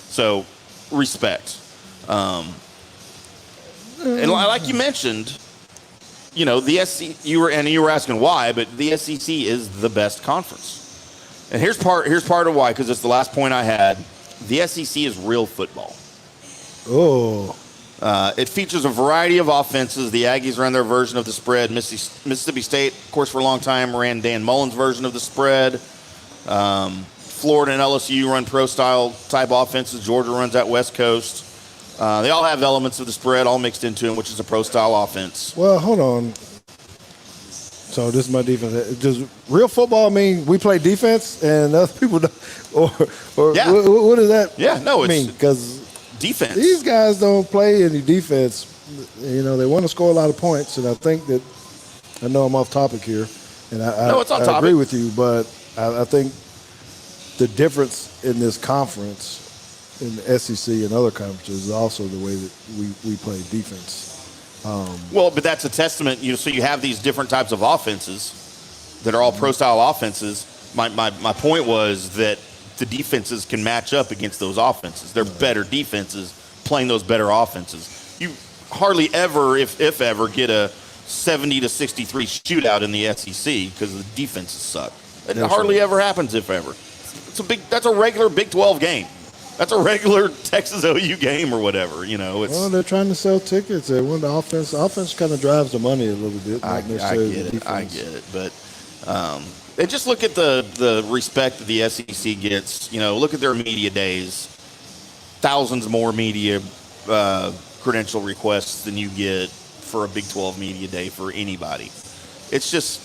So, respect. And like you mentioned, you know, the SEC, you were asking why, but the SEC is the best conference. And here's part of why, because it's the last point I had. The SEC is real football. Oh. It features a variety of offenses. The Aggies ran their version of the spread. Mississippi State, of course, for a long time ran Dan Mullen's version of the spread. Florida and LSU run pro-style type offenses. Georgia runs that West Coast. They all have elements of the spread all mixed into them, which is a pro-style offense. Well, hold on. So this is my defense. Does real football mean we play defense and other people don't? Or Yeah. what does that it's mean? Because defense. these guys don't play any defense. You know, they want to score a lot of points, and I think that I know I'm off topic here, and It's on I topic. agree with you, but I think the difference in this conference, in the SEC and other conferences, is also the way that we play defense. Well, but that's a testament. So you have these different types of offenses that are all pro-style offenses. My point was that the defenses can match up against those offenses. They're better defenses playing those better offenses. You hardly ever, if ever, get a 70-63 shootout in the SEC because the defenses suck. It hardly ever happens, if ever. That's a regular Big 12 game. That's a regular Texas OU game or whatever. Well, they're trying to sell tickets. They want the offense. The offense kind of drives the money a little bit. I Not necessarily get the it. defense. I get it. But and just look at the respect that the SEC gets. Look at their media days. Thousands more media credential requests than you get for a Big 12 media day for anybody. It's just,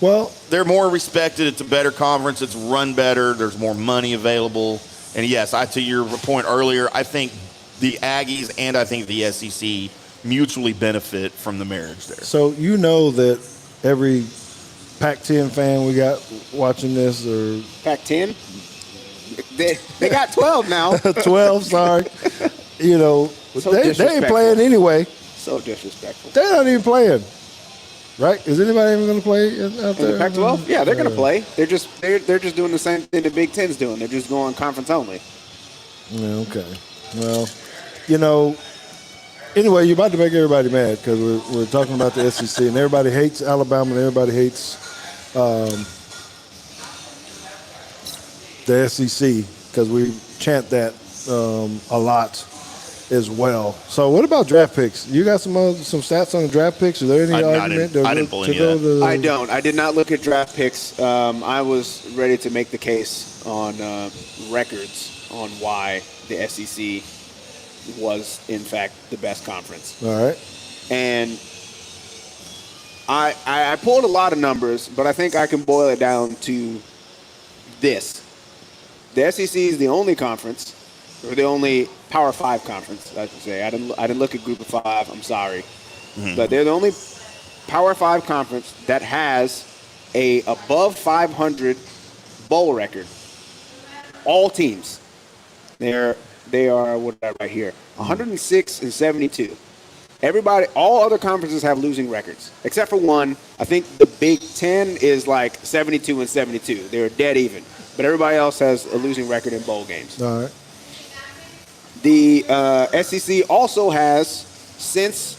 Well, they're more respected. It's a better conference. It's run better. There's more money available. And yes, to your point earlier, I think the Aggies and I think the SEC mutually benefit from the marriage there. so you know that every Pac-10 fan we got watching this, or Pac-10? They got 12 now. 12, sorry, So they ain't disrespectful. playing anyway. So disrespectful. They're not even playing, right? Is anybody even going to play out In there? the Pac-12? Yeah, they're going to play. They're just doing the same thing the Big Ten's doing. They're just going conference only. Yeah, okay. Well, anyway, you're about to make everybody mad because we're talking about the SEC, and everybody hates Alabama, and everybody hates the SEC because we chant that a lot as well. So what about draft picks? You got some stats on the draft picks? Are there any argument? I didn't pull any of that. I don't. I did not look at draft picks. I was ready to make the case on records on why the SEC was, in fact, the best conference. All right. And I pulled a lot of numbers, but I think I can boil it down to this. The SEC is the only conference, or the only Power 5 conference, I should say. I didn't look at Group of 5. I'm sorry. Mm-hmm. But they're the only Power 5 conference that has a above 500 bowl record. All teams. They are what I write here, 106 and 72. All other conferences have losing records, except for one. I think the Big Ten is like 72 and 72. They're dead even. But everybody else has a losing record in bowl games. All right. The SEC also has, since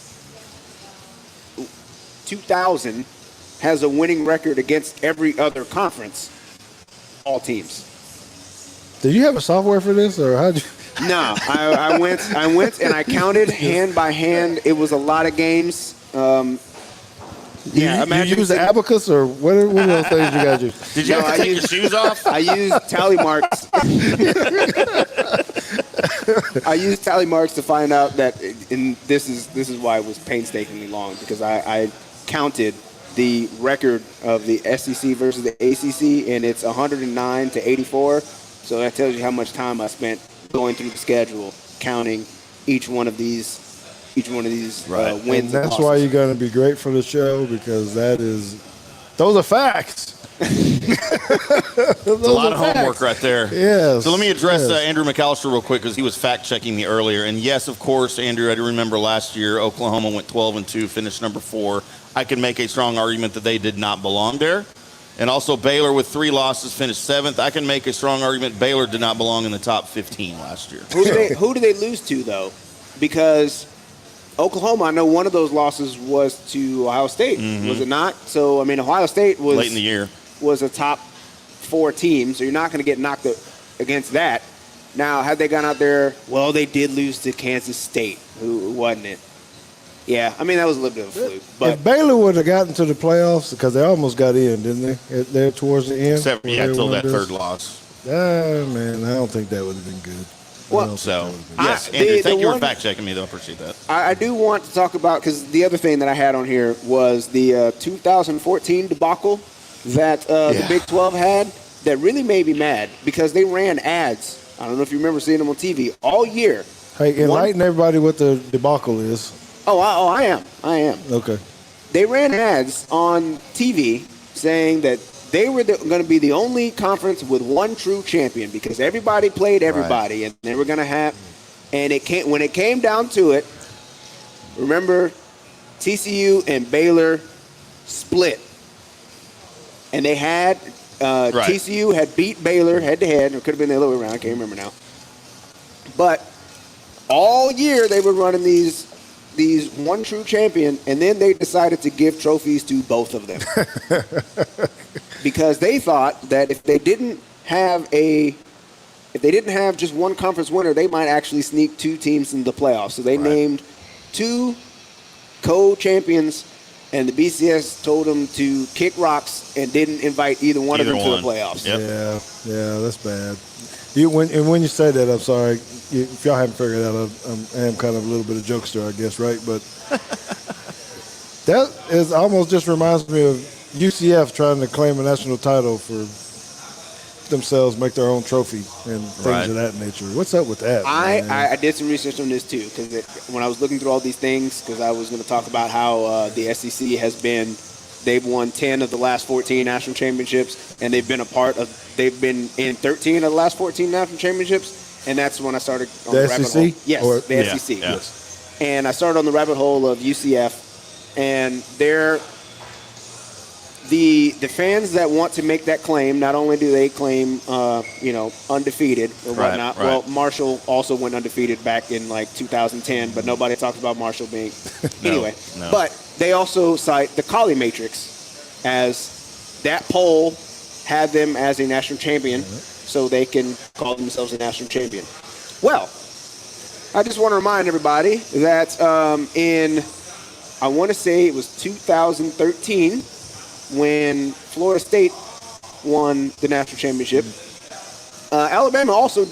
2000, has a winning record against every other conference, all teams. Did you have a software for this, or how'd you? No, I went and I counted hand by hand. It was a lot of games. Yeah, you use the abacus, or what are those things you guys use? Did you No, have I to take used- your shoes off? I used tally marks. I used tally marks to find out that, and this is why it was painstakingly long, because I counted the record of the SEC versus the ACC, and it's 109 to 84. So that tells you how much time I spent going through the schedule, counting each one of these Right. wins. And that's why you're going to be great for the show, because that is Those are facts. It's a lot of homework right there. Yes. So let me address yes. Andrew McAllister real quick because he was fact-checking me earlier. And yes, of course, Andrew, I do remember last year Oklahoma went 12-2, finished number 4. I can make a strong argument that they did not belong there. And also Baylor with 3 losses finished 7th. I can make a strong argument Baylor did not belong in the top 15 last year. Who did they lose to, though? Because Oklahoma, I know one of those losses was to Ohio State, was it not? So, I mean, Ohio State was late in the year. Was a top 4 team, so you're not going to get knocked against that. Now, had they gone out there, well, they did lose to Kansas State, who wasn't it? Yeah, I mean, that was a little bit of a fluke. But if Baylor would have gotten to the playoffs, because they almost got in, didn't they? There towards the end. Except, until that third loss. Man, I don't think that would have been good. Well, so, yes, Andrew, thank you for fact-checking me, though. I appreciate that. I do want to talk about, because the other thing that I had on here was the 2014 debacle that the Big 12 had that really made me mad because they ran ads. I don't know if you remember seeing them on TV all year. Hey, enlighten everybody what the debacle is. I am. Okay. They ran ads on TV saying that they were going to be the only conference with one true champion because everybody played everybody, and they were going to have. And when it came down to it, remember, TCU and Baylor split, and they had TCU had beat Baylor head to head, or it could have been the other way around. I can't remember now. But all year they were running these one true champion, and then they decided to give trophies to both of them because they thought that if they didn't have just one conference winner, they might actually sneak 2 teams into the playoffs. So they named 2 co-champions, and the BCS told them to kick rocks and didn't invite either one of them to the playoffs. Yep. Yeah, that's bad. When you say that, I'm sorry. If y'all haven't figured it out, I am kind of a little bit of a jokester, I guess, right? But that is almost just reminds me of UCF trying to claim a national title for themselves, make their own trophy and things of that nature. What's up with that? I did some research on this too because when I was looking through all these things, because I was going to talk about how the SEC they've won 10 of the last 14 national championships, and they've been in 13 of the last 14 national championships. And that's when I started on the rabbit hole. Yes, the SEC. Yes. And I started on the rabbit hole of UCF, and the fans that want to make that claim, not only do they claim, undefeated or whatnot. Well, Marshall also went undefeated back in like 2010, but nobody talks about Marshall being anyway. No. But they also cite the Colley Matrix as that poll had them as a national champion. So they can call themselves a national champion. Well, I just want to remind everybody that I want to say it was 2013 when Florida State won the national championship. Alabama also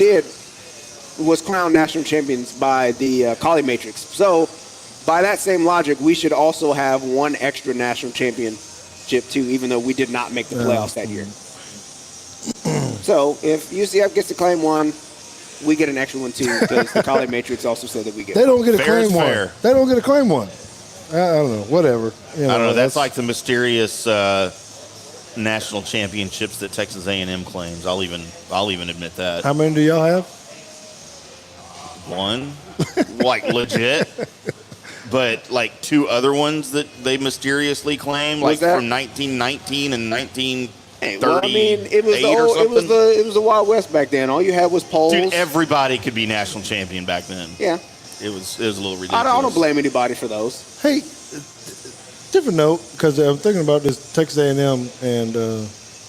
was crowned national champions by the Colley Matrix. So by that same logic, we should also have one extra national championship too, even though we did not make the playoffs that year. So if UCF gets to claim one, we get an extra one too because the Colley Matrix also said that we get. They don't get a fair claim one. Fair. They don't get a claim one. I don't know. Whatever. I don't know. That's like the mysterious national championships that Texas A&M claims. I'll even admit that. How many do y'all have? One, like legit. But like 2 other ones that they mysteriously claim, like from 1919 and 1930. Well, I mean, it was the Wild West back then. All you had was polls. Dude, everybody could be national champion back then. Yeah. It was a little ridiculous. I don't blame anybody for those. Hey, different note, because I'm thinking about this Texas A&M, and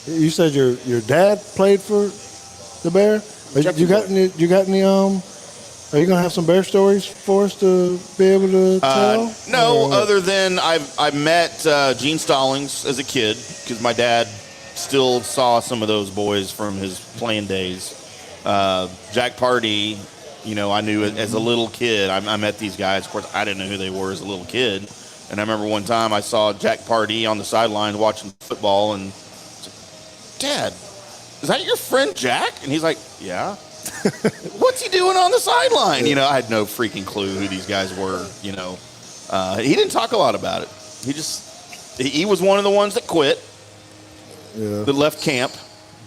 you said your dad played for the Bear. You got any? Are you gonna have some Bear stories for us to be able to tell? No, other than I met Gene Stallings as a kid because my dad still saw some of those boys from his playing days. Jack Pardee, I knew as a little kid. I met these guys. Of course, I didn't know who they were as a little kid. And I remember one time I saw Jack Pardee on the sidelines watching football, and I was like, Dad, is that your friend Jack? And he's like, yeah. What's he doing on the sideline? I had no freaking clue who these guys were. He didn't talk a lot about it. He was one of the ones that quit. Yeah. that left camp,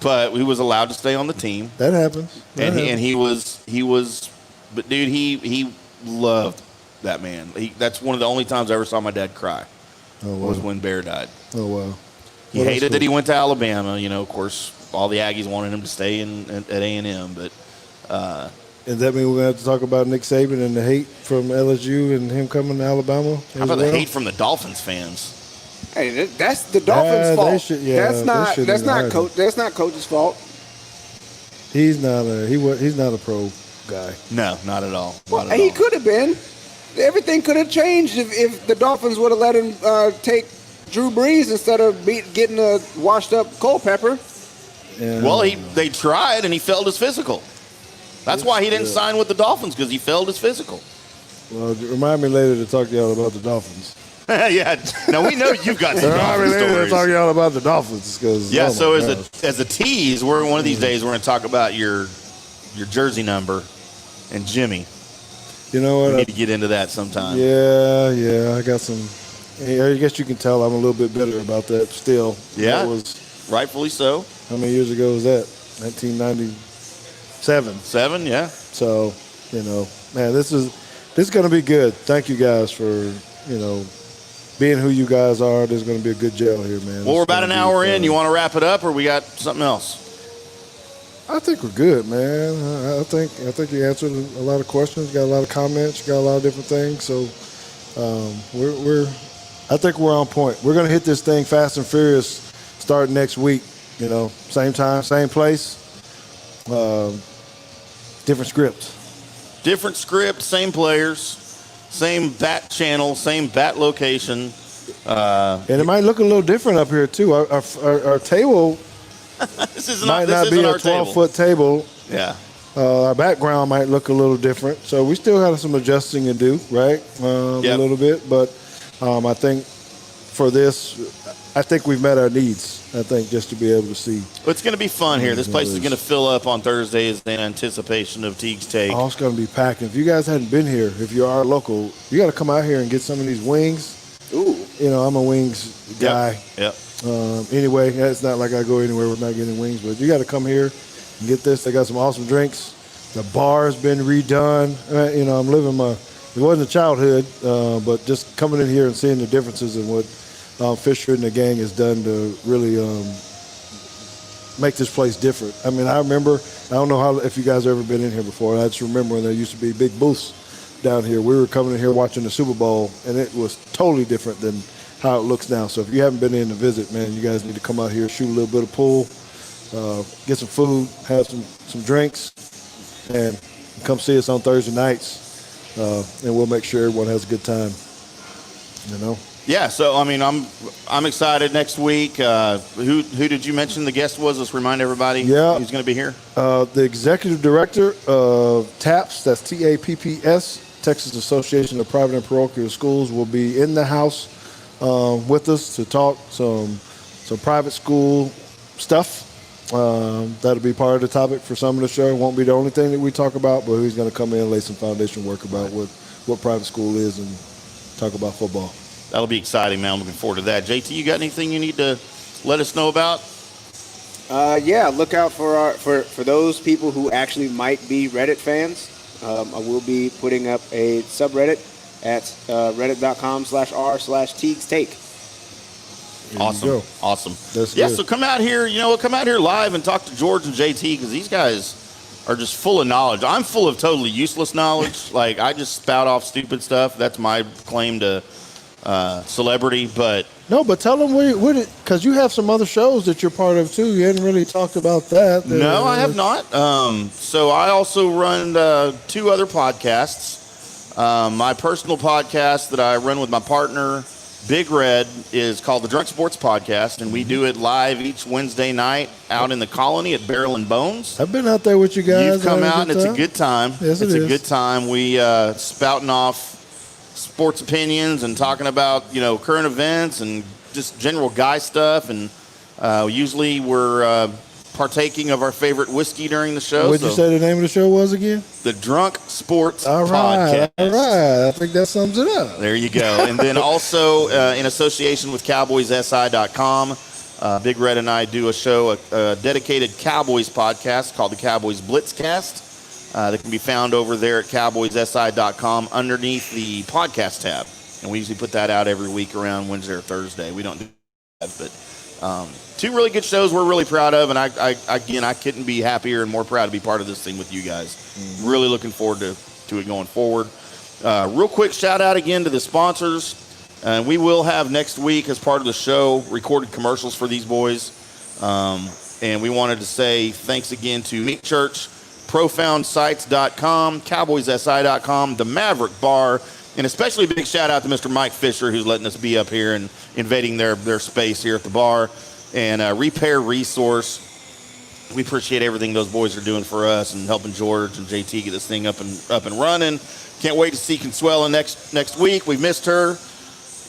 but he was allowed to stay on the team. That happens. And he was, but dude, he loved that man. That's one of the only times I ever saw my dad cry. Was when Bear died. Oh, wow. He hated that he went to Alabama. Of course, all the Aggies wanted him to stay at A&M, but. Does that mean we're going to have to talk about Nick Saban and the hate from LSU and him coming to Alabama? How about the hate from the Dolphins fans? Hey, that's the Dolphins' fault. That's not coach's fault. He's not a pro guy. No, not at all. Well, he could have been. Everything could have changed if the Dolphins would have let him take Drew Brees instead of getting a washed-up Culpepper. Yeah. Well, they tried, and he failed his physical. That's why he didn't sign with the Dolphins, because he failed his physical. Well, remind me later to talk to y'all about the Dolphins. Yeah. No, we know you've got some Remind me Dolphins later to stories. talk to y'all about the Dolphins. Yeah, so as a tease, one of these days we're going to talk about your jersey number and Jimmy. You know what? We need to get into that sometime. Yeah. I got some. I guess you can tell I'm a little bit bitter about that still. Yeah, that was rightfully so. How many years ago was that? 1997. 7, yeah. So, man, this is going to be good. Thank you guys for, being who you guys are. There's going to be a good gel here, man. Well, we're about an hour in. You want to wrap it up, or we got something else? I think we're good, man. I think you answered a lot of questions. Got a lot of comments. Got a lot of different things. So, I think we're on point. We're going to hit this thing fast and furious starting next week. Same time, same place, different script. Different script, same players, same bat channel, same bat location. And it might look a little different up here, too. Our table might not be a 12-foot table. Yeah. Our background might look a little different. So we still have some adjusting to do, right? A little bit. But I think for this, I think we've met our needs. I think just to be able to see. Well, it's going to be fun here. This place is going to fill up on Thursdays in anticipation of Teague's Take. Oh, it's going to be packed. If you guys hadn't been here, if you are local, you got to come out here and get some of these wings. Ooh. I'm a wings guy. Yep. Anyway, it's not like I go anywhere with not getting wings, but you got to come here and get this. They got some awesome drinks. The bar's been redone. I'm living it wasn't a childhood, but just coming in here and seeing the differences in what Fisher and the gang has done to really make this place different. I mean, I remember, I don't know if you guys have ever been in here before. I just remember when there used to be big booths down here. We were coming in here watching the Super Bowl, and it was totally different than how it looks now. So if you haven't been in to visit, man, you guys need to come out here, shoot a little bit of pool, get some food, have some drinks, and come see us on Thursday nights, and we'll make sure everyone has a good time. Yeah, so I mean, I'm excited next week. Who did you mention the guest was? Let's remind everybody who's going to be here. The executive director of TAPS, that's TAPPS, Texas Association of Private and Parochial Schools, will be in the house with us to talk some private school stuff. That'll be part of the topic for some of the show. It won't be the only thing that we talk about, but he's going to come in and lay some foundation work about what private school is and talk about football. That'll be exciting, man. I'm looking forward to that. JT, you got anything you need to let us know about? Look out for those people who actually might be Reddit fans. I will be putting up a subreddit at reddit.com/r/Teague's Take. Awesome. That's good. So come out here, come out here live and talk to George and JT, because these guys are just full of knowledge. I'm full of totally useless knowledge. Like, I just spout off stupid stuff. That's my claim to celebrity, but tell them because you have some other shows that you're part of too. You hadn't really talked about that. No, I have not. So I also run 2 other podcasts. My personal podcast that I run with my partner, Big Red, is called the Drunk Sports Podcast, and we do it live each Wednesday night out in the Colony at Barrel and Bones. I've been out there with you guys. You've come out, and it's a good time. Yes, it's a good time. We spouting off sports opinions and talking about current events and just general guy stuff, and usually we're partaking of our favorite whiskey during the show. What did you say the name of the show was again? The Drunk Sports Podcast. All right. I think that sums it up. There you go. And then also in association with CowboysSI.com, Big Red and I do a show, a dedicated Cowboys podcast called the Cowboys Blitzcast that can be found over there at cowboyssi.com underneath the podcast tab. And we usually put that out every week around Wednesday or Thursday. We don't do that, but two really good shows we're really proud of. And I couldn't be happier and more proud to be part of this thing with you guys. Mm-hmm. Really looking forward to it going forward. Real quick shout out again to the sponsors. And we will have next week, as part of the show, recorded commercials for these boys. And we wanted to say thanks again to Meat Church, ProfoundSites.com, CowboysSI.com, the Maverick Bar, and especially a big shout out to Mr. Mike Fisher, who's letting us be up here and invading their space here at the bar, and Repair Resource. We appreciate everything those boys are doing for us and helping George and JT get this thing up and running. Can't wait to see Consuela next week. We missed her.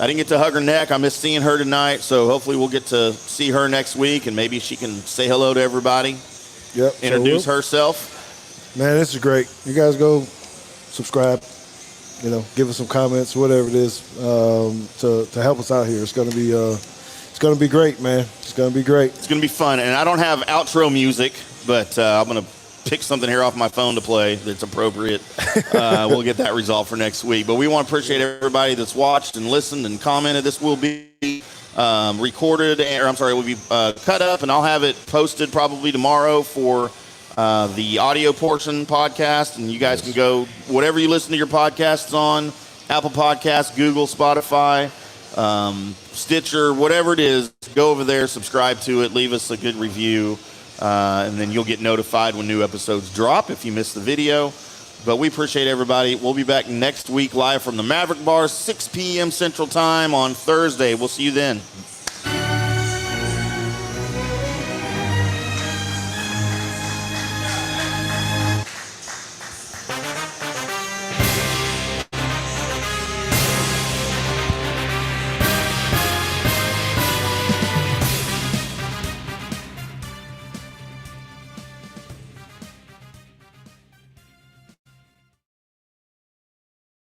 I didn't get to hug her neck. I missed seeing her tonight, so hopefully we'll get to see her next week, and maybe she can say hello to everybody. Yep. Introduce herself. Man, this is great. You guys go subscribe, give us some comments, whatever it is, to help us out here. It's gonna be great, man. It's gonna be great. It's gonna be fun, and I don't have outro music, but I'm gonna pick something here off my phone to play that's appropriate. We'll get that resolved for next week. But we want to appreciate everybody that's watched and listened and commented. This will be recorded, it will be cut up, and I'll have it posted probably tomorrow for the audio portion podcast. And you guys can go, whatever you listen to your podcasts on, Apple Podcasts, Google, Spotify, Stitcher, whatever it is, go over there, subscribe to it, leave us a good review. And then you'll get notified when new episodes drop if you missed the video. But we appreciate everybody. We'll be back next week live from the Maverick Bar, 6 p.m. Central Time on Thursday. We'll see you then.